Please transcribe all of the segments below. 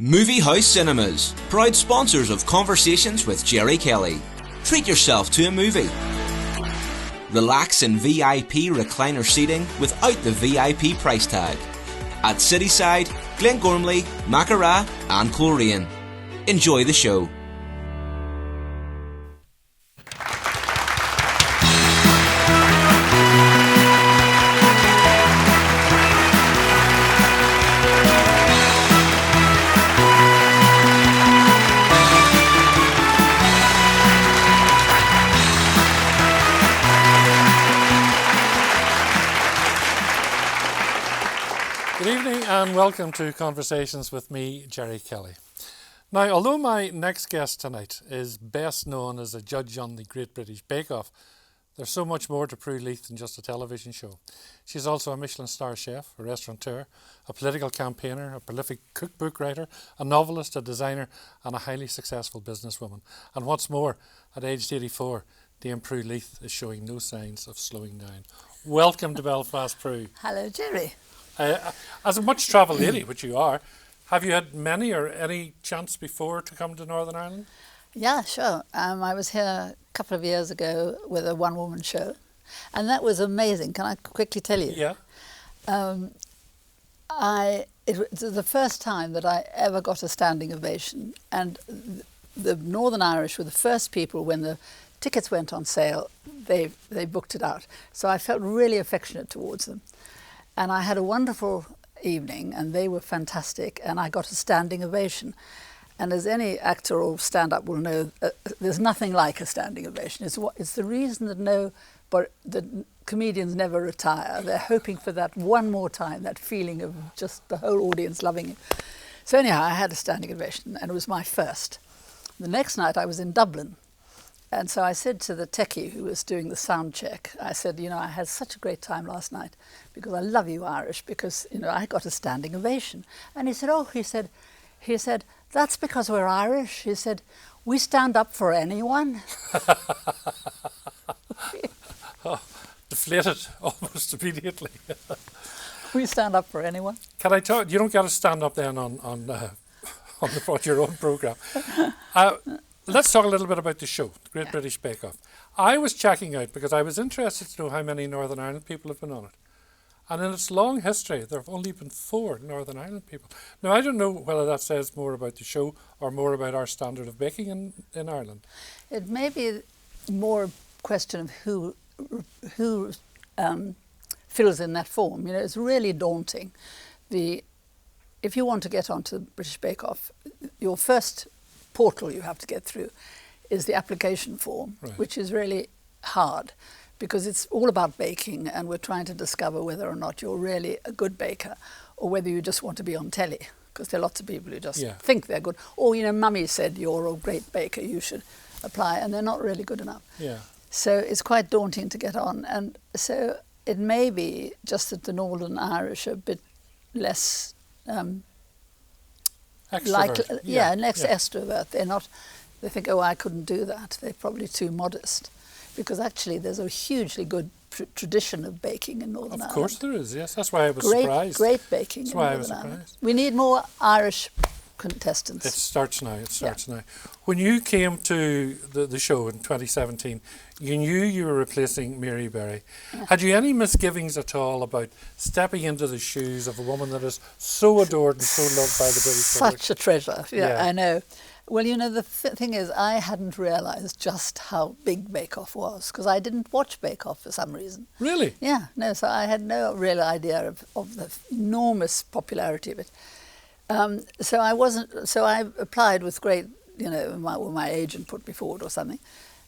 Movie House Cinemas, proud sponsors of Conversations with Gerry Kelly. Treat yourself to a movie. Relax in VIP recliner seating without the VIP price tag. At Cityside, Glengormley, Mackara and Coleraine. Enjoy the show. And welcome to Conversations with me, Gerry Kelly. Now, although my next guest tonight is best known as a judge on the Great British Bake Off, there's so much more to Prue Leith than just a television show. She's also a Michelin star chef, a restaurateur, a political campaigner, a prolific cookbook writer, a novelist, a designer, and a highly successful businesswoman. And what's more, at age 84, Dame Prue Leith is showing no signs of slowing down. Welcome to Belfast, Prue. Hello, Gerry. As a much-travelled lady, which you are, have you had many or any chance before to come to Northern Ireland? Yeah, sure. I was here a couple of years ago with a one-woman show, and that was amazing. Can I quickly tell you? Yeah. It was the first time that I ever got a standing ovation, and the Northern Irish were the first people, when the tickets went on sale, they booked it out. So I felt really affectionate towards them. And I had a wonderful evening, and they were fantastic, and I got a standing ovation. And as any actor or stand-up will know, there's nothing like a standing ovation. It's the reason that the comedians never retire. They're hoping for that one more time, that feeling of just the whole audience loving you. So anyhow, I had a standing ovation, and it was my first. The next night I was in Dublin. And so I said to the techie who was doing the sound check, I said, I had such a great time last night because I love you Irish, because, I got a standing ovation. And he said, he said, that's because we're Irish. He said, we stand up for anyone. Deflated almost immediately. We stand up for anyone. Can I talk? You don't got to stand up then on your own programme. Let's talk a little bit about the show, the Great British Bake Off. I was checking out because I was interested to know how many Northern Ireland people have been on it. And in its long history, there have only been 4 Northern Ireland people. Now, I don't know whether that says more about the show or more about our standard of baking in Ireland. It may be more a question of who fills in that form. It's really daunting. If you want to get onto the British Bake Off, your first portal you have to get through is the application form, right, which is really hard because it's all about baking, and we're trying to discover whether or not you're really a good baker or whether you just want to be on telly, because there are lots of people who just think they're good, or mummy said you're a great baker, you should apply, and they're not really good enough. So it's quite daunting to get on, and so it may be just that the Northern Irish are a bit less extrovert. Next extrovert. They think, I couldn't do that. They're probably too modest. Because actually there's a hugely good tradition of baking in Northern Ireland. Of course there is, yes. That's why I was surprised. Great baking in Northern Ireland. We need more Irish contestants. It starts now. When you came to the show in 2017, you knew you were replacing Mary Berry. Had you any misgivings at all about stepping into the shoes of a woman that is so adored and so loved by the British public? Such a treasure, I know. Well, the thing is, I hadn't realised just how big Bake Off was, because I didn't watch Bake Off for some reason. Really? Yeah, no, so I had no real idea of the enormous popularity of it. So I applied with great, my agent put me forward or something,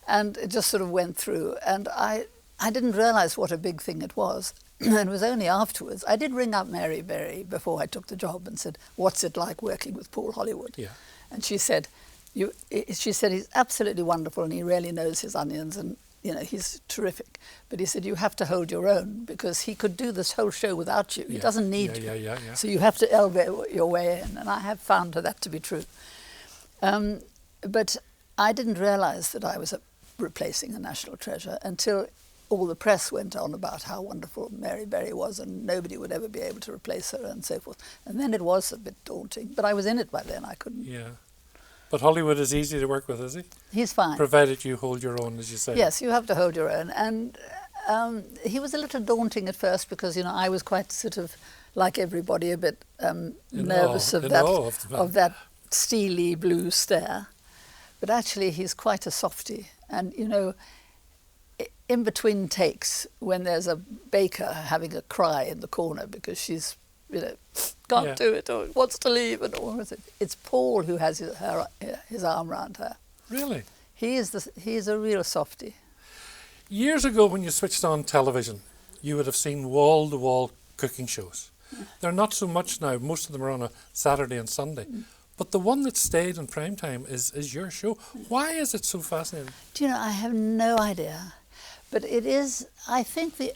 and it just sort of went through, and I didn't realise what a big thing it was. And it was only afterwards. I did ring up Mary Berry before I took the job and said, what's it like working with Paul Hollywood? Yeah. And she said, he's absolutely wonderful and he really knows his onions and, he's terrific. But he said, you have to hold your own because he could do this whole show without you. He doesn't need you. So you have to elbow your way in. And I have found that to be true. But I didn't realise that I was replacing a national treasure until all the press went on about how wonderful Mary Berry was and nobody would ever be able to replace her and so forth. And then it was a bit daunting, but I was in it by then. I couldn't. Yeah. But Hollywood is easy to work with, is he? He's fine. Provided you hold your own, as you say. Yes, you have to hold your own. And he was a little daunting at first because, you know, I was quite sort of, like everybody, a bit nervous of that steely blue stare. But actually, he's quite a softie. And, you know, in between takes, when there's a baker having a cry in the corner because she's, you know, can't do it or wants to leave and all of it, it's Paul who has his arm around her. Really? He's a real softie. Years ago, when you switched on television, you would have seen wall-to-wall cooking shows. Yeah. They're not so much now. Most of them are on a Saturday and Sunday. But the one that stayed in prime time is your show. Why is it so fascinating? Do you know, I have no idea. But it is, I think that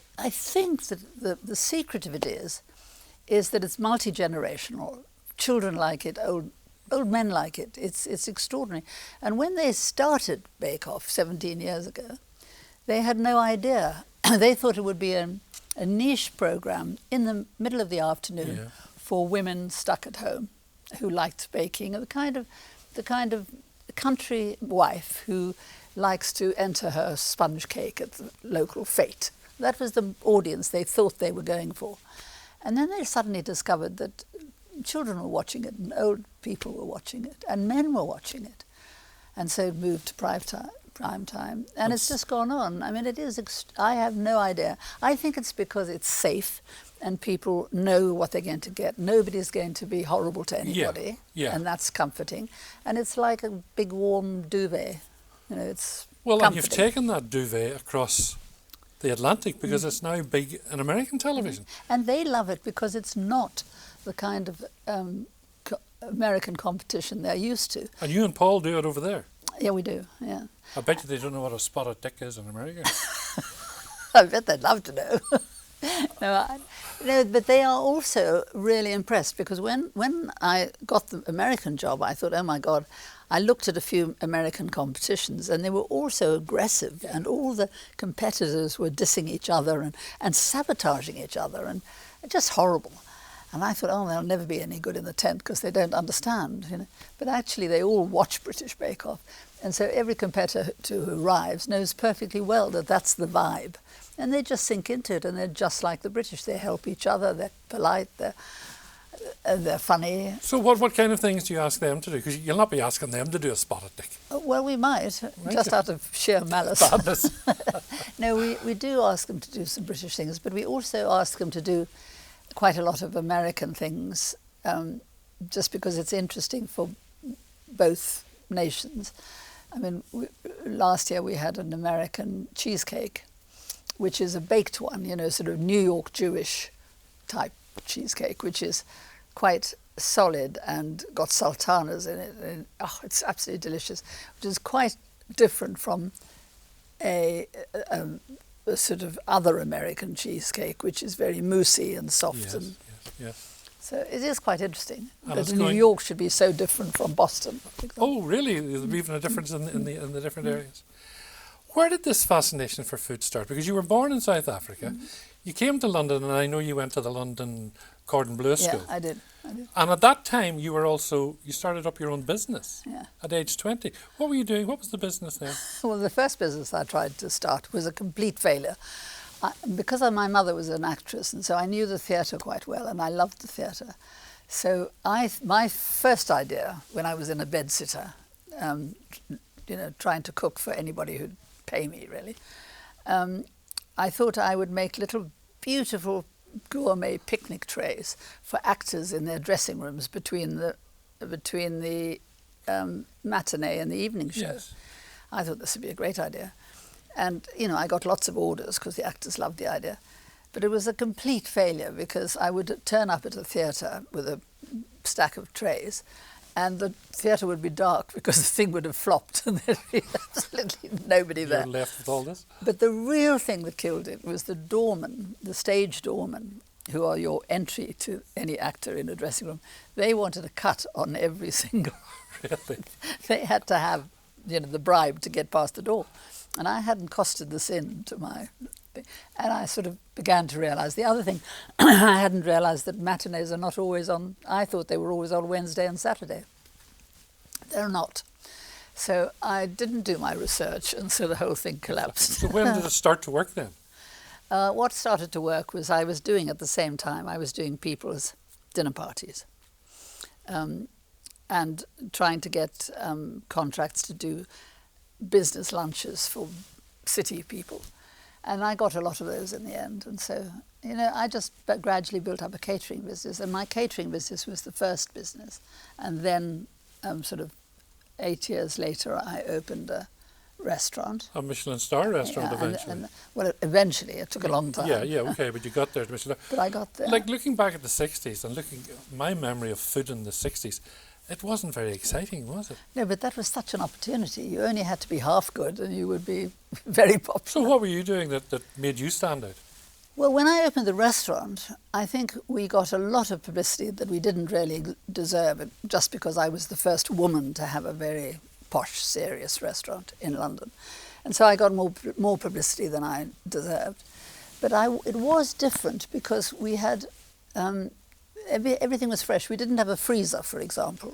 the secret of it is that it's multi-generational. Children like it, old men like it. It's extraordinary. And when they started Bake Off 17 years ago, they had no idea. They thought it would be a niche program in the middle of the afternoon for women stuck at home who liked baking, and the kind of country wife who likes to enter her sponge cake at the local fete. That was the audience they thought they were going for. And then they suddenly discovered that children were watching it and old people were watching it and men were watching it. And so it moved to prime time. And it's just gone on. I mean, it is, I have no idea. I think it's because it's safe and people know what they're going to get. Nobody's going to be horrible to anybody. Yeah. And that's comforting. And it's like a big warm duvet. You know, it's comforting. And you've taken that duvet across the Atlantic because it's now big in American television. And they love it because it's not the kind of American competition they're used to. And you and Paul do it over there. Yeah, we do, yeah. I bet you they don't know what a spotted dick is in America. I bet they'd love to know. No, but they are also really impressed because when I got the American job, I thought, oh my God, I looked at a few American competitions and they were all so aggressive and all the competitors were dissing each other and sabotaging each other and just horrible. And I thought, oh, they'll never be any good in the tent because they don't understand, you know. But actually they all watch British Bake Off. And so every competitor who arrives knows perfectly well that that's the vibe. And they just sink into it and they're just like the British. They help each other, they're polite, they're funny. So what kind of things do you ask them to do? Because you'll not be asking them to do a spotted dick. Well, we might, just out of sheer malice. No, we do ask them to do some British things, but we also ask them to do quite a lot of American things, just because it's interesting for both nations. I mean, last year we had an American cheesecake, which is a baked one, you know, sort of New York Jewish type cheesecake, which is quite solid and got sultanas in it. And, it's absolutely delicious, which is quite different from a sort of other American cheesecake, which is very moussey and soft. Yes. So it is quite interesting that New York should be so different from Boston. Oh, really? There's even a difference in the different areas. Where did this fascination for food start? Because you were born in South Africa. You came to London, and I know you went to the London Cordon Bleu School. Yeah, I did. And at that time, you started up your own business at age 20. What were you doing? What was the business then? Well, the first business I tried to start was a complete failure. Because my mother was an actress, and so I knew the theatre quite well, and I loved the theatre. So my first idea, when I was in a bedsitter, trying to cook for anybody who'd pay me, really, I thought I would make little beautiful gourmet picnic trays for actors in their dressing rooms between the matinee and the evening show. Yes. I thought this would be a great idea. And, I got lots of orders because the actors loved the idea. But it was a complete failure because I would turn up at a theatre with a stack of trays and the theatre would be dark because the thing would have flopped and there'd be absolutely nobody there. You're left with all this? But the real thing that killed it was the doorman, the stage doorman, who are your entry to any actor in a dressing room. They wanted a cut on every single... Really? They had to have, the bribe to get past the door. And I hadn't costed this in to my And I sort of began to realise the other thing. I hadn't realised that matinees are not always on. I thought they were always on Wednesday and Saturday. They're not. So I didn't do my research, and so the whole thing collapsed. So when did it start to work then? What started to work was I was doing at the same time, I was doing people's dinner parties and trying to get contracts to do business lunches for city people. And I got a lot of those in the end. And so, I just gradually built up a catering business. And my catering business was the first business. And then sort of 8 years later, I opened a restaurant. A Michelin star restaurant eventually. Well, eventually. It took a long time. Yeah, okay, but you got there to Michelin. But I got there. Like looking back at the 60s and my memory of food in the 60s, it wasn't very exciting, was it? No, but that was such an opportunity. You only had to be half good and you would be very popular. So what were you doing that made you stand out? Well, when I opened the restaurant, I think we got a lot of publicity that we didn't really deserve, just because I was the first woman to have a very posh, serious restaurant in London. And so I got more publicity than I deserved. But it was different because we had... everything was fresh. We didn't have a freezer, for example.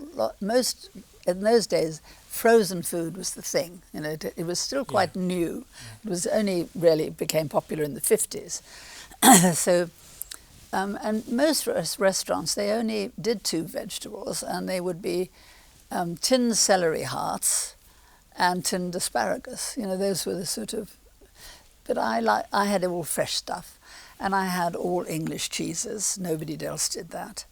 In those days, frozen food was the thing. It was still quite new. It was only really became popular in the 50s. So, and most restaurants, they only did 2 vegetables, and they would be tinned celery hearts and tinned asparagus. Those were the sort of. But I had all fresh stuff. And I had all English cheeses. Nobody else did that.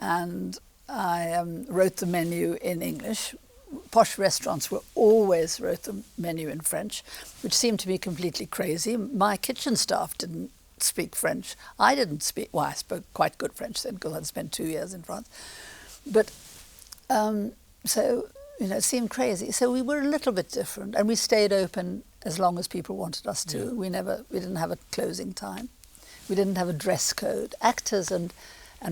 And I wrote the menu in English. Posh restaurants always wrote the menu in French, which seemed to be completely crazy. My kitchen staff didn't speak French. I didn't speak, well, I spoke quite good French then because I'd spent 2 years in France. But so, it seemed crazy. So we were a little bit different, and we stayed open as long as people wanted us to. Yeah. We didn't have a closing time. We didn't have a dress code. Actors and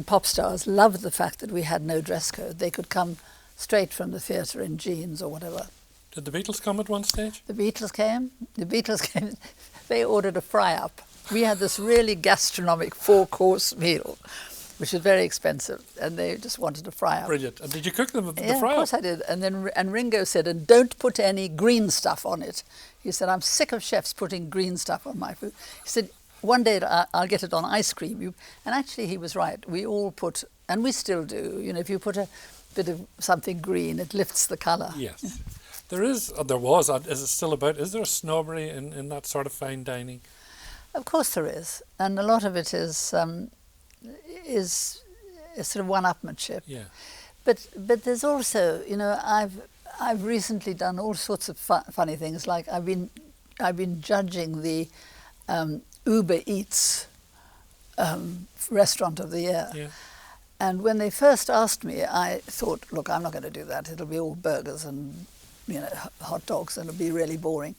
pop stars loved the fact that we had no dress code. They could come straight from the theatre in jeans or whatever. Did the Beatles come at one stage? The Beatles came. They ordered a fry-up. We had this really gastronomic 4-course meal, which was very expensive, and they just wanted a fry-up. Brilliant. And did you cook them with the fry-up? fry-up? Of course I did. And Ringo said, and don't put any green stuff on it. He said, I'm sick of chefs putting green stuff on my food. He said, one day I'll get it on ice cream. And actually he was right. We all put, and we still do, if you put a bit of something green, it lifts the colour. Yes. Yeah. Is it still about, is there a snobbery in that sort of fine dining? Of course there is. And a lot of it is sort of one-upmanship. Yeah. But there's also, I've recently done all sorts of funny things. Like I've been judging the Uber Eats Restaurant of the Year. Yeah. And when they first asked me, I thought, look, I'm not going to do that. It'll be all burgers and hot dogs, and it'll be really boring.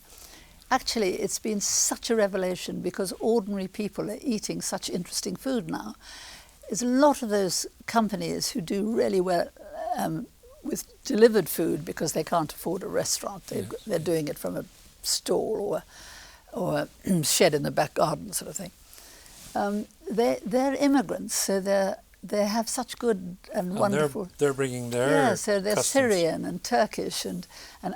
Actually, it's been such a revelation because ordinary people are eating such interesting food now. There's a lot of those companies who do really well with delivered food because they can't afford a restaurant. They're doing it from a stall or a shed in the back garden sort of thing. They're immigrants, so they have such good and wonderful. They're bringing their so they're customs. Syrian and Turkish and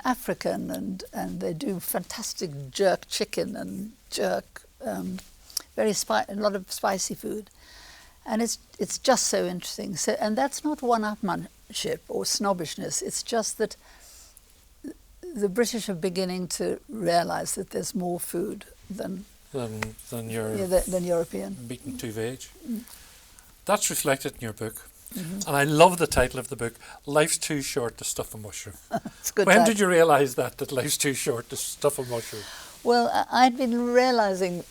African and they do fantastic jerk chicken and jerk a lot of spicy food, and it's just so interesting. So, and that's not one-upmanship or snobbishness. It's just that the British are beginning to realise that there's more food than European. Beaten to veg. Mm. That's reflected in your book. Mm-hmm. And I love the title of the book, Life's Too Short to Stuff a Mushroom. It's a good When title. did you realise that life's too short to stuff a mushroom? Well, I'd been realising,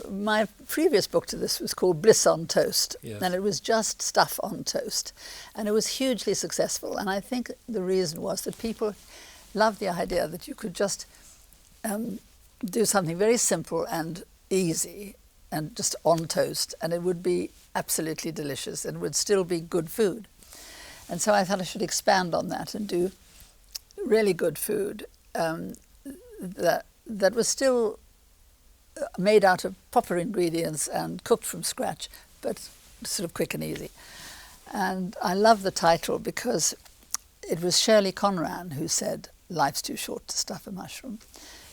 my previous book to this was called Bliss on Toast, yes. And it was just stuff on toast. And it was hugely successful. And I think the reason was that people loved the idea that you could just do something very simple and easy and just on toast, and it would be absolutely delicious and would still be good food. And so I thought I should expand on that and do really good food that was still made out of proper ingredients and cooked from scratch, but sort of quick and easy. And I love the title because it was Shirley Conran who said, "Life's too short to stuff a mushroom."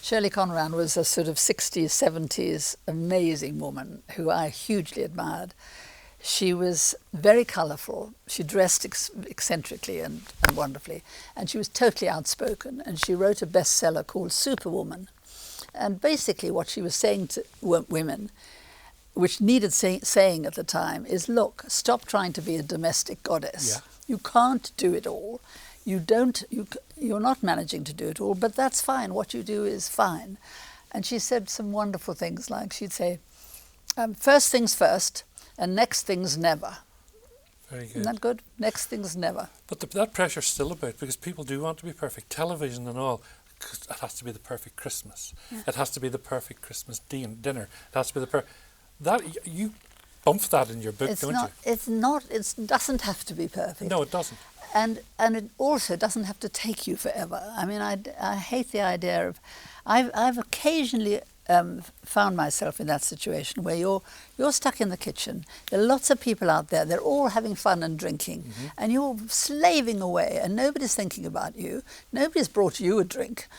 Shirley Conran was a sort of 60s, 70s amazing woman who I hugely admired. She was very colourful. She dressed eccentrically and wonderfully. And she was totally outspoken. And she wrote a bestseller called Superwoman. And basically what she was saying to women, which needed saying at the time, is, look, stop trying to be a domestic goddess. Yeah. You can't do it all. You're not managing to do it all, but that's fine. What you do is fine. And she said some wonderful things, like she'd say, first things first, and next things never. Very good. Isn't that good? Next things never. But that pressure's still about, because people do want to be perfect. Television and all, 'cause it has to be the perfect Christmas. Yeah. It has to be the perfect Christmas dinner. It has to be that you bump that in your book, don't you? It doesn't have to be perfect. No, it doesn't. And it also doesn't have to take you forever. I mean, I hate the idea of... I've occasionally found myself in that situation where you're stuck in the kitchen. There are lots of people out there. They're all having fun and drinking. Mm-hmm. And you're slaving away and nobody's thinking about you. Nobody's brought you a drink.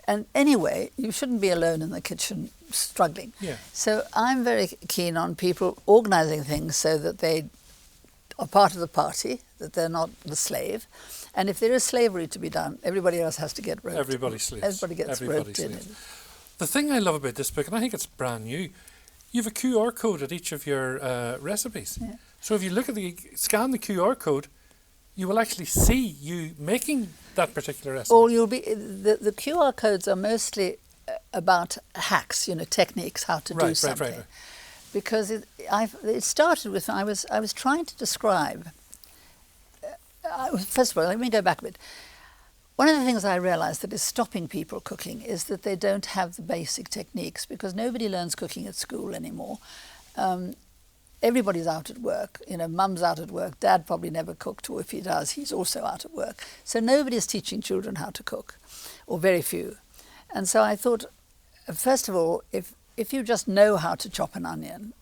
And anyway, you shouldn't be alone in the kitchen struggling. Yeah. So I'm very keen on people organising things so that they are part of the party, that they're not the slave. And if there is slavery to be done, everybody else has to get roped. Everybody sleeps. Everybody gets roped in. The thing I love about this book, and I think it's brand new, you have a QR code at each of your recipes. Yeah. So if you scan the QR code, you will actually see you making that particular recipe. Or the QR codes are mostly about hacks, techniques, how to do something. Right. Because it started with, I was trying to describe, first of all, let me go back a bit. One of the things I realised that is stopping people cooking is that they don't have the basic techniques, because nobody learns cooking at school anymore. Everybody's out at work. Mum's out at work. Dad probably never cooked, or if he does, he's also out at work. So nobody's teaching children how to cook, or very few. And so I thought, first of all, if you just know how to chop an onion,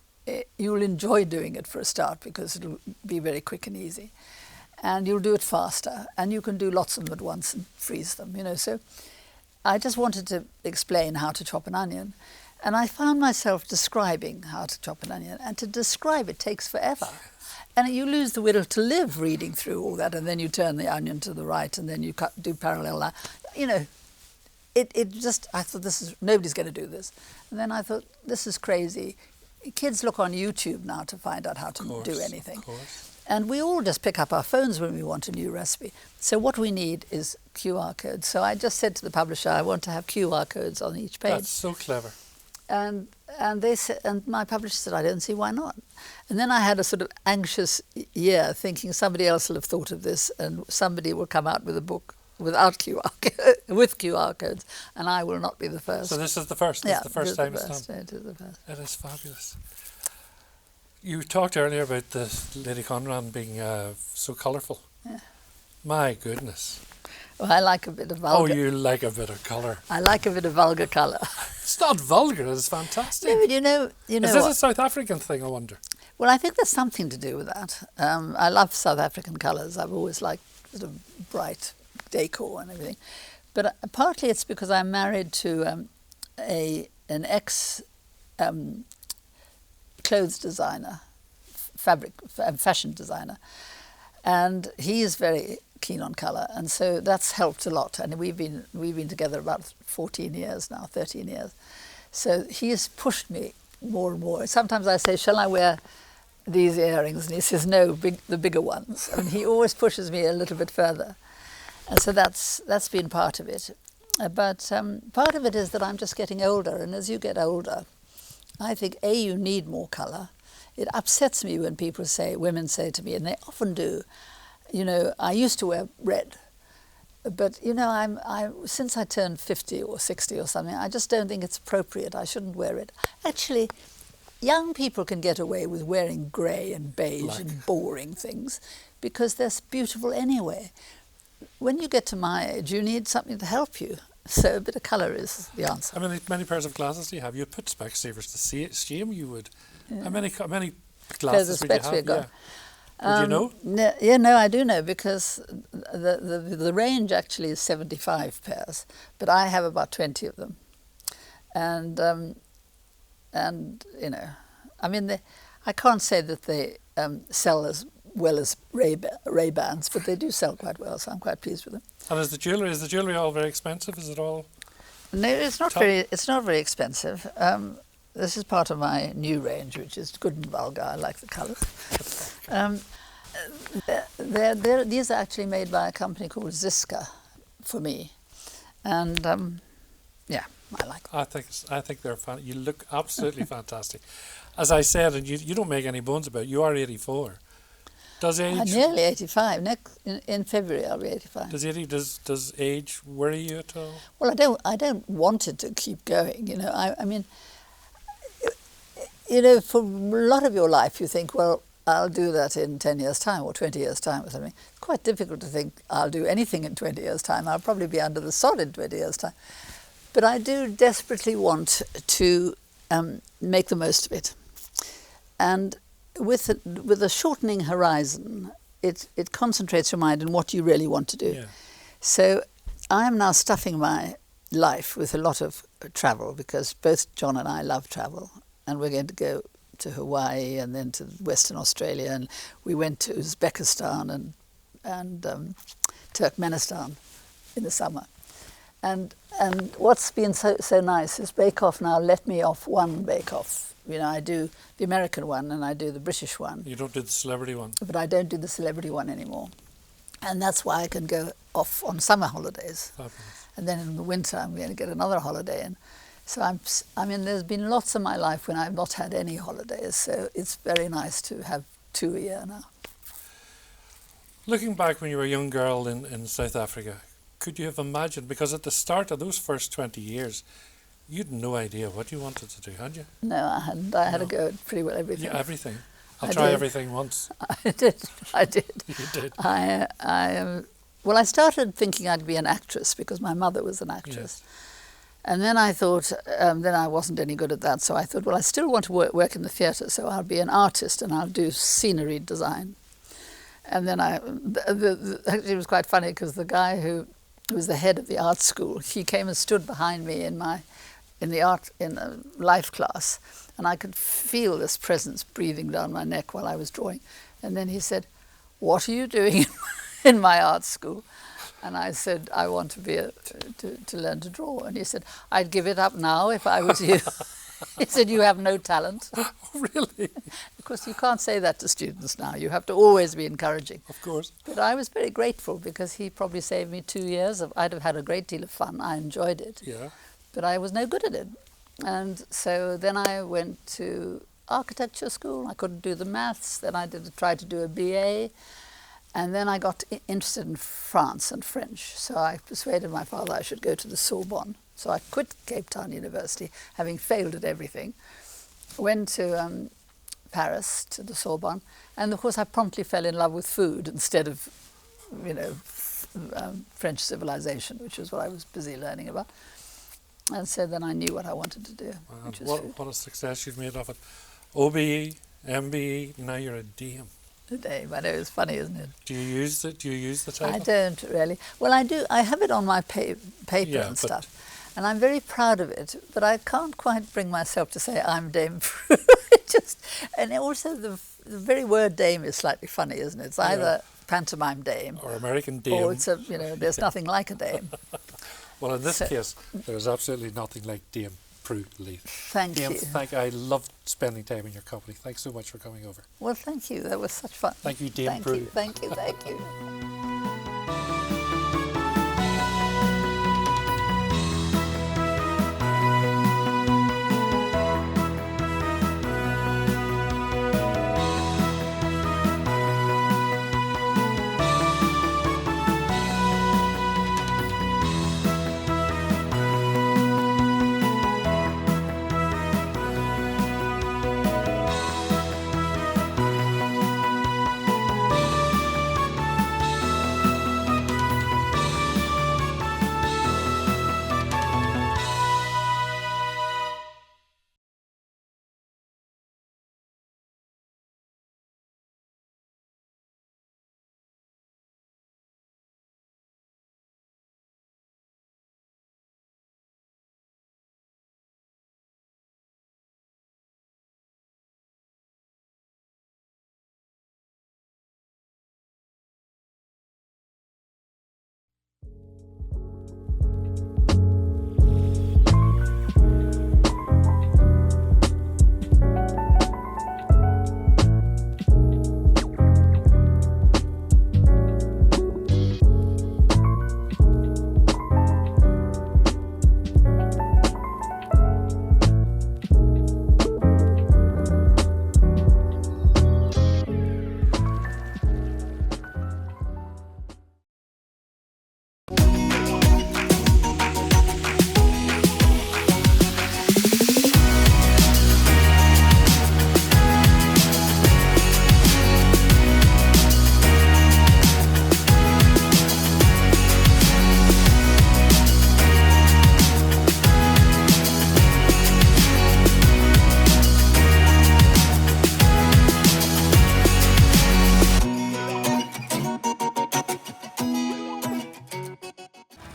you'll enjoy doing it for a start, because it'll be very quick and easy. And you'll do it faster, and you can do lots of them at once and freeze them, So I just wanted to explain how to chop an onion. And I found myself describing how to chop an onion, and to describe it takes forever. And you lose the will to live reading through all that, and then you turn the onion to the right, and then you do parallel line. I thought, nobody's going to do this. And then I thought, this is crazy. Kids look on YouTube now to find out how to do anything. Of course. And we all just pick up our phones when we want a new recipe. So what we need is QR codes. So I just said to the publisher, I want to have QR codes on each page. That's so clever. And they said, and my publisher said, I don't see why not. And then I had a sort of anxious year, thinking somebody else will have thought of this, and somebody will come out with a book without with QR codes, and I will not be the first. So this is the first. This is the first time it's done. It is the first. It is fabulous. You talked earlier about the Lady Conran being so colourful. Yeah. My goodness. Well, I like a bit of vulgar. Oh, you like a bit of colour. I like a bit of vulgar colour. It's not vulgar, it's fantastic. No, but you know Is this a South African thing, I wonder? Well, I think there's something to do with that. I love South African colours. I've always liked sort of bright decor and everything. But partly it's because I'm married to an ex clothes designer, fashion designer, and he is very keen on colour, and so that's helped a lot. And we've been together about 14 years now, 13 years. So he has pushed me more and more. Sometimes I say, shall I wear these earrings? And he says, no, the bigger ones. And he always pushes me a little bit further. And so that's been part of it. But part of it is that I'm just getting older, and as you get older, I think, you need more colour. It upsets me when women say to me, and they often do, I used to wear red, but since I turned 50 or 60 or something, I just don't think it's appropriate. I shouldn't wear it. Actually, young people can get away with wearing grey and beige and boring things because they're beautiful anyway. When you get to my age, you need something to help you. So a bit of colour is the answer. How many pairs of glasses do you have? You put Specsavers to shame, you would. Yeah. How many Pairs glasses of would you specs have? we've got. Would you know? No, I do know, because the range actually is 75 pairs, but I have about 20 of them. And you know, I mean, I can't say that they sell as well as Ray-Bans, but they do sell quite well, so I'm quite pleased with them. And is the jewellery all very expensive? Is it all? No, it's not very expensive. This is part of my new range, which is good and vulgar. I like the colours. These are actually made by a company called Ziska for me, and yeah, I like them. I think they're fun. You look absolutely fantastic. As I said, and you don't make any bones about it, you are 84. Does age? I'm nearly 85. In February I'll be 85. Does age worry you at all? Well, I don't want it to keep going. You know, I mean, you know, for a lot of your life you think, well, I'll do that in 10 years' time or 20 years' time or something. It's quite difficult to think I'll do anything in 20 years' time. I'll probably be under the sod in 20 years' time. But I do desperately want to make the most of it. And with a shortening horizon, it concentrates your mind on what you really want to do. Yeah. So I am now stuffing my life with a lot of travel, because both John and I love travel, and we're going to go to Hawaii and then to Western Australia, and we went to Uzbekistan and Turkmenistan in the summer. And what's been so nice is Bake Off now let me off one Bake Off. You know, I do the American one and I do the British one. You don't do the celebrity one? But I don't do the celebrity one anymore. And that's why I can go off on summer holidays. Fabulous. And then in the winter I'm going to get another holiday. And so I mean, there's been lots of my life when I've not had any holidays. So it's very nice to have 2 a year now. Looking back when you were a young girl in South Africa, could you have imagined, because at the start of those first 20 years, you'd no idea what you wanted to do, had you? No, I hadn't. I had a go at pretty well everything. Yeah, everything. I Try did. everything once. I did. You did. Well, I started thinking I'd be an actress because my mother was an actress. Yes. And then I thought, then I wasn't any good at that, so I thought, well, I still want to work in the theatre, so I'll be an artist and I'll do scenery design. And then actually it was quite funny because the guy who was the head of the art school, he came and stood behind me in the life class, and I could feel this presence breathing down my neck while I was drawing. And then he said, "What are you doing in my art school?" And I said, "I want to be to learn to draw." And he said, "I'd give it up now if I was you." He said, "You have no talent." Oh, really? Of course, you can't say that to students now. You have to always be encouraging. Of course. But I was very grateful because he probably saved me 2 years. I'd have had a great deal of fun. I enjoyed it. Yeah. But I was no good at it. And so then I went to architecture school. I couldn't do the maths. Then I tried to do a BA. And then I got interested in France and French. So I persuaded my father I should go to the Sorbonne. So I quit Cape Town University, having failed at everything. Went to Paris, to the Sorbonne. And of course I promptly fell in love with food instead of, you know, French civilization, which was what I was busy learning about. And so then I knew what I wanted to do, which was food. What a success you've made of it. OBE, MBE, now you're a DM. Today, but it was funny, isn't it? Do you use it? Do you use the title? I don't really. Well, I do. I have it on my paper and stuff, and I'm very proud of it. But I can't quite bring myself to say I'm Dame Prue. And also the very word Dame is slightly funny, isn't it? It's either pantomime Dame or American Dame, or it's there's nothing like a Dame. Well, in this case, there's absolutely nothing like Dame Prue Leith. Thank you. I loved spending time in your company. Thanks so much for coming over. Well, thank you. That was such fun. Thank you, Dame Prue. Thank you.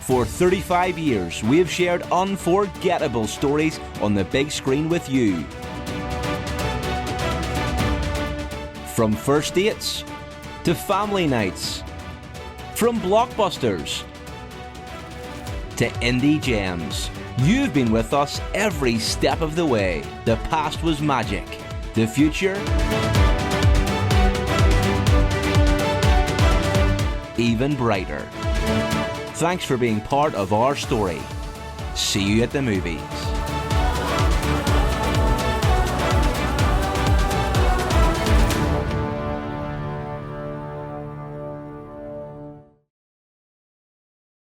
For 35 years, we have shared unforgettable stories on the big screen with you. From first dates to family nights, from blockbusters to indie gems, you've been with us every step of the way. The past was magic. The future, even brighter. Thanks for being part of our story. See you at the movies.